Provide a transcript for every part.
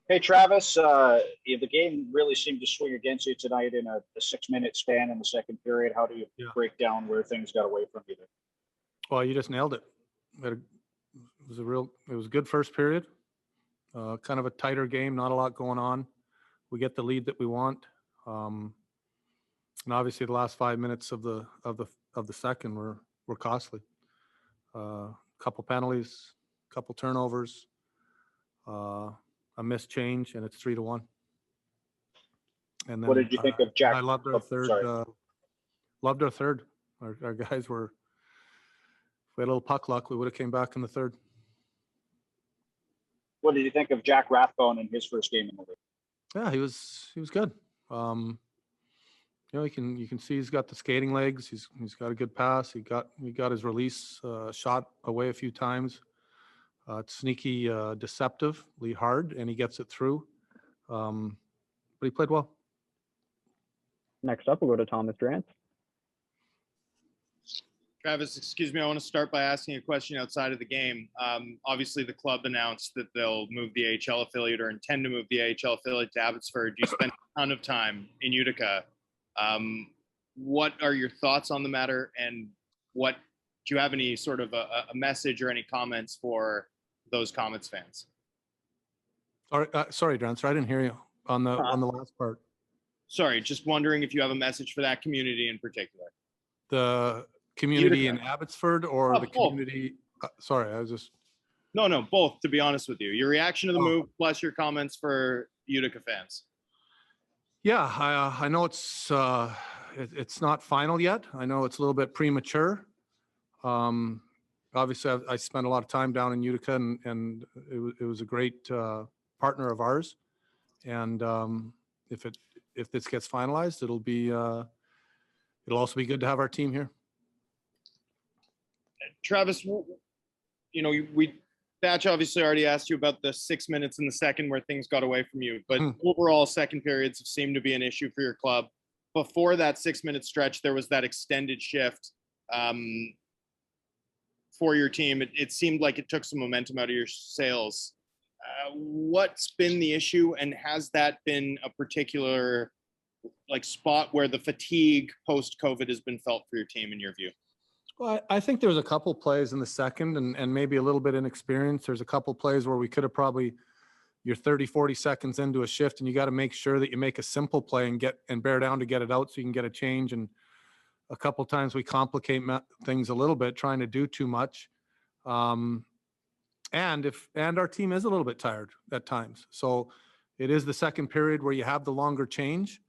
Hey, Travis, the game really seemed to swing against you tonight in a 6 minute span in the second period. How do you Yeah. break down where things got away from you there? Well, you just nailed it. It was a good first period. Kind of a tighter game, not a lot going on. We get the lead that we want, and obviously the last 5 minutes of the second were costly. Couple penalties, couple turnovers, a missed change, and it's 3-1. And What then did you think of Jack? I loved our Oh, third. sorry. Loved our third. Our guys were. If we had a little puck luck, we would have came back in the third. What did you think of Jack Rathbone in his first game in the league? Yeah, he was good. You can see he's got the skating legs. He's got a good pass. He got his release shot away a few times. It's sneaky, deceptively hard, and he gets it through. But he played well. Next up, we'll go to Thomas Drance. Travis, excuse me, I want to start by asking a question outside of the game. Obviously, the club announced that they'll move the AHL affiliate or intend to move the AHL affiliate to Abbotsford. You spent a ton of time in Utica. What are your thoughts on the matter, and do you have any sort of a message or any comments for those Comets fans? Sorry, Drance, I didn't hear you on the last part. Sorry, just wondering if you have a message for that community in particular. The community Utica. in Abbotsford or the community? Sorry, I was just. No, both, to be honest with you. Your reaction to the move plus your comments for Utica fans. Yeah, I know it's not final yet. I know it's a little bit premature. Obviously, I spent a lot of time down in Utica, and it was a great partner of ours. And if this gets finalized, it'll also be good to have our team here. Travis, Thatch obviously already asked you about the 6 minutes in the second where things got away from you, but overall second periods have seemed to be an issue for your club. Before that 6 minute stretch, there was that extended shift for your team. It seemed like it took some momentum out of your sails. What's been the issue, and has that been a particular spot where the fatigue post-COVID has been felt for your team in your view? Well, I think there was a couple plays in the second and maybe a little bit inexperience. There's a couple plays where we could have you're 30, 40 seconds into a shift, and you got to make sure that you make a simple play and bear down to get it out so you can get a change. And a couple times we complicate things a little bit, trying to do too much. And our team is a little bit tired at times. So it is the second period where you have the longer change.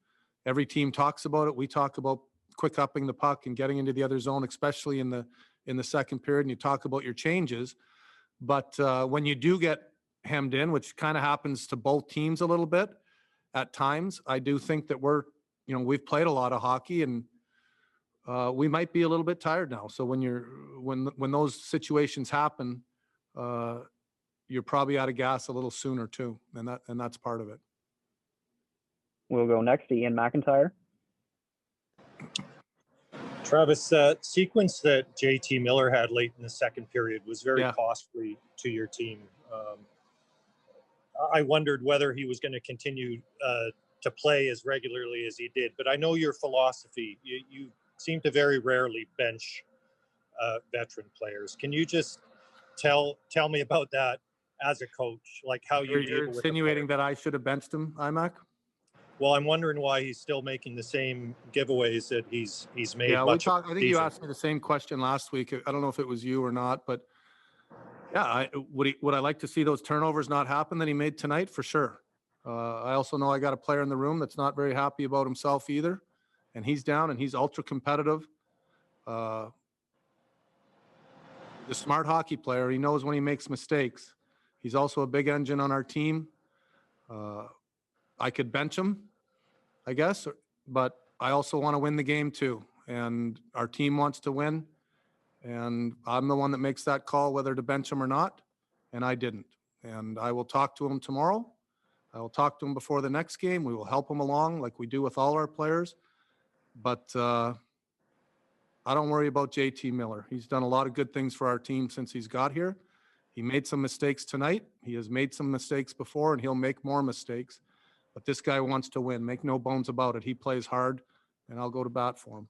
Every team talks about it. We talk about quick upping the puck and getting into the other zone, especially in the second period. And you talk about your changes, but when you do get hemmed in, which kind of happens to both teams a little bit at times, I do think that we've played a lot of hockey, and we might be a little bit tired now. So when those situations happen, you're probably out of gas a little sooner too, and that's part of it. We'll go next to Ian McIntyre. Travis, sequence that JT Miller had late in the second period was very costly to your team. I wondered whether he was going to continue to play as regularly as he did, but I know your philosophy. You seem to very rarely bench veteran players. Can you just tell me about that as a coach, like how you're insinuating that I should have benched him, IMAC? Well, I'm wondering why he's still making the same giveaways that he's made. Yeah, I think you asked me the same question last week. I don't know if it was you or not, but yeah, would I like to see those turnovers not happen that he made tonight? For sure. I also know I got a player in the room that's not very happy about himself either, and he's down and he's ultra competitive. The smart hockey player, he knows when he makes mistakes. He's also a big engine on our team. I could bench him, I guess, but I also want to win the game too. And our team wants to win. And I'm the one that makes that call whether to bench him or not. And I didn't. And I will talk to him tomorrow. I will talk to him before the next game. We will help him along like we do with all our players. But I don't worry about JT Miller. He's done a lot of good things for our team since he's got here. He made some mistakes tonight. He has made some mistakes before, and he'll make more mistakes. But this guy wants to win. Make no bones about it. He plays hard, and I'll go to bat for him.